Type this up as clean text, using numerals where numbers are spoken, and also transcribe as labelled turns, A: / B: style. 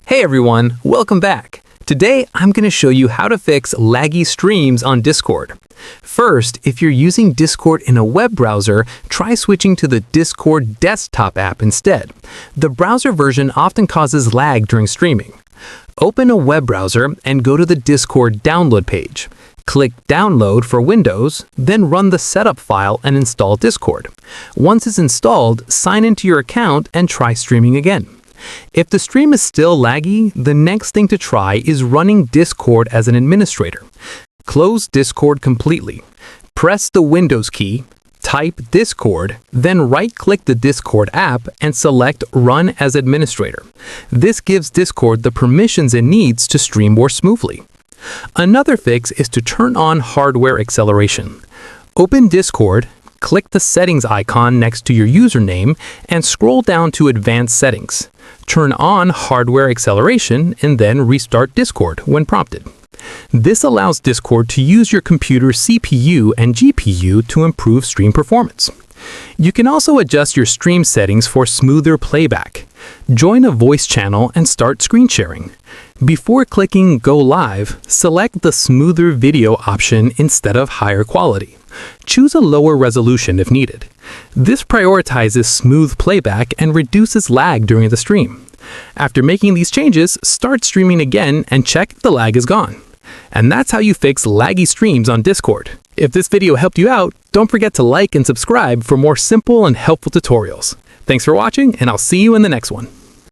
A: Hey everyone, welcome back. Today I'm going to show you how to fix laggy streams on Discord. First, if you're using Discord in a web browser, try switching to the Discord desktop app instead. The browser version often causes lag during streaming. Open a web browser and go to the Discord download page. Click Download for Windows, then run the setup file and install Discord. Once it's installed, sign into your account and try streaming again. If the stream is still laggy, the next thing to try is running Discord as an administrator. Close Discord completely. Press the Windows key, type Discord, then right-click the Discord app and select Run as Administrator. This gives Discord the permissions it needs to stream more smoothly. Another fix is to turn on hardware acceleration. Open Discord, click the settings icon next to your username, and scroll down to Advanced Settings. Turn on hardware acceleration and then restart Discord when prompted. This allows Discord to use your computer's CPU and GPU to improve stream performance. You can also adjust your stream settings for smoother playback. Join a voice channel and start screen sharing. Before clicking Go Live, select the smoother video option instead of higher quality. Choose a lower resolution if needed. This prioritizes smooth playback and reduces lag during the stream. After making these changes, start streaming again and check if the lag is gone. And that's how you fix laggy streams on Discord. If this video helped you out, don't forget to like and subscribe for more simple and helpful tutorials. Thanks for watching, and I'll see you in the next one.